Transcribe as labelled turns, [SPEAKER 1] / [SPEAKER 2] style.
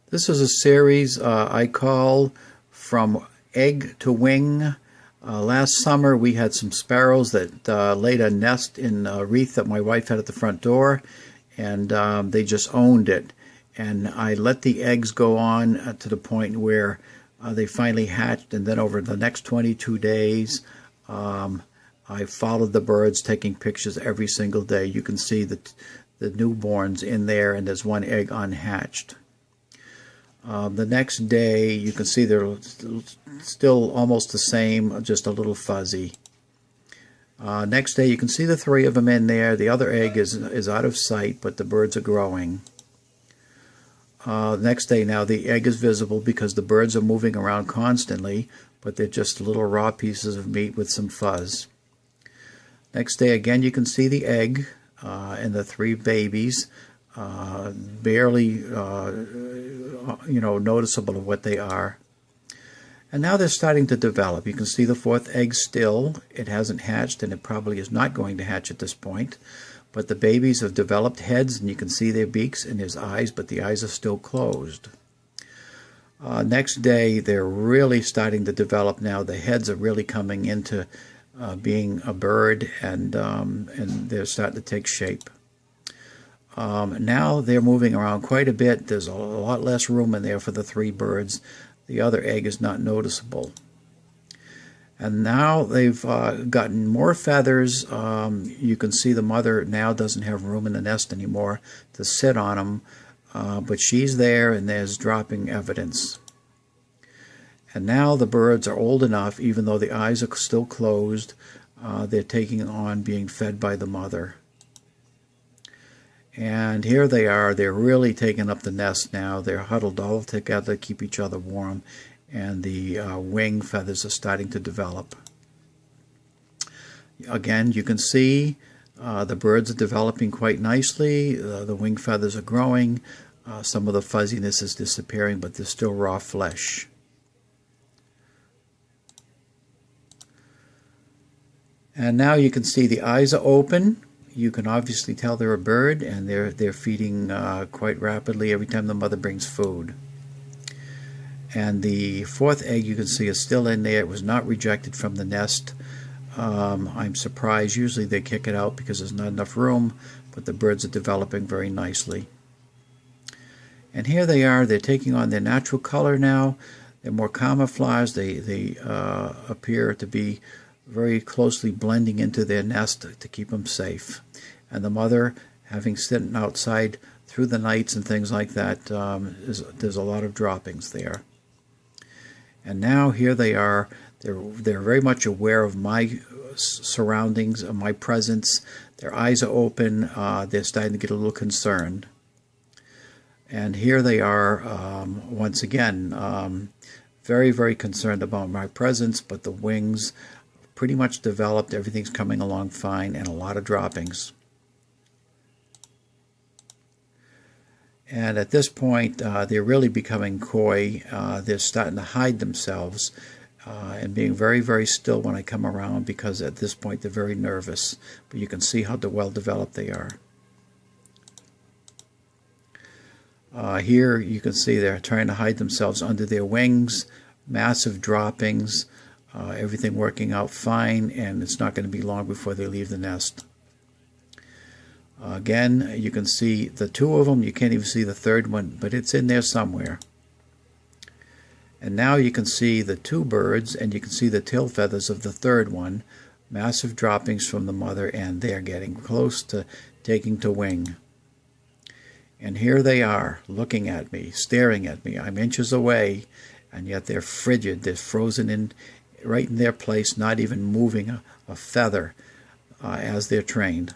[SPEAKER 1] This is a series I call From Egg to Wing. Last summer we had some sparrows that laid a nest in a wreath that my wife had at the front door, and they just owned it. And I let the eggs go on to the point where they finally hatched, and then over the next 22 days I followed the birds, taking pictures every single day. You can see the newborns in there, and there's one egg unhatched. The next day, you can see they're still almost the same, just a little fuzzy. Next day, you can see the three of them in there. The other egg is out of sight, but the birds are growing. Next day, now the egg is visible because the birds are moving around constantly, but they're just little raw pieces of meat with some fuzz. Next day, again, you can see the egg and the three babies. Barely, noticeable of what they are. And now they're starting to develop. You can see the fourth egg still. It hasn't hatched, and it probably is not going to hatch at this point. But the babies have developed heads, and you can see their beaks and their eyes, but the eyes are still closed. Next day, they're really starting to develop now. The heads are really coming into being a bird, and they're starting to take shape. Now they're moving around quite a bit. There's a lot less room in there for the three birds. The other egg is not noticeable. And now they've gotten more feathers. You can see the mother now doesn't have room in the nest anymore to sit on them, but she's there, and there's dropping evidence. And now the birds are old enough, even though the eyes are still closed, they're taking on being fed by the mother. And here they are. They're really taking up the nest now. They're huddled all together to keep each other warm, and the wing feathers are starting to develop. Again, you can see the birds are developing quite nicely. The wing feathers are growing. Some of the fuzziness is disappearing, but there's still raw flesh. And now you can see the eyes are open. You can obviously tell they're a bird, and they're feeding quite rapidly every time the mother brings food. And the fourth egg, you can see, is still in there. It was not rejected from the nest. I'm surprised. Usually they kick it out because there's not enough room, but the birds are developing very nicely. And here they are. They're taking on their natural color now. They're more camouflaged. They appear to be very closely blending into their nest to keep them safe. And the mother, having sitting outside through the nights and things like that, there's a lot of droppings there. And now here they are. They're very much aware of my surroundings, of my presence. Their eyes are open. They're starting to get a little concerned. And here they are once again, very, very concerned about my presence, but the wings pretty much developed. Everything's coming along fine, and a lot of droppings. And at this point, they're really becoming coy. They're starting to hide themselves and being very, very still when I come around, because at this point they're very nervous. But you can see how well developed they are. Here you can see they're trying to hide themselves under their wings. Massive droppings. Everything working out fine, and it's not going to be long before they leave the nest. Again, you can see the two of them. You can't even see the third one, but it's in there somewhere. And now you can see the two birds, and you can see the tail feathers of the third one. Massive droppings from the mother, and they're getting close to taking to wing. And here they are, looking at me, staring at me. I'm inches away, and yet they're frigid. They're frozen in right in their place, not even moving a feather as they're trained.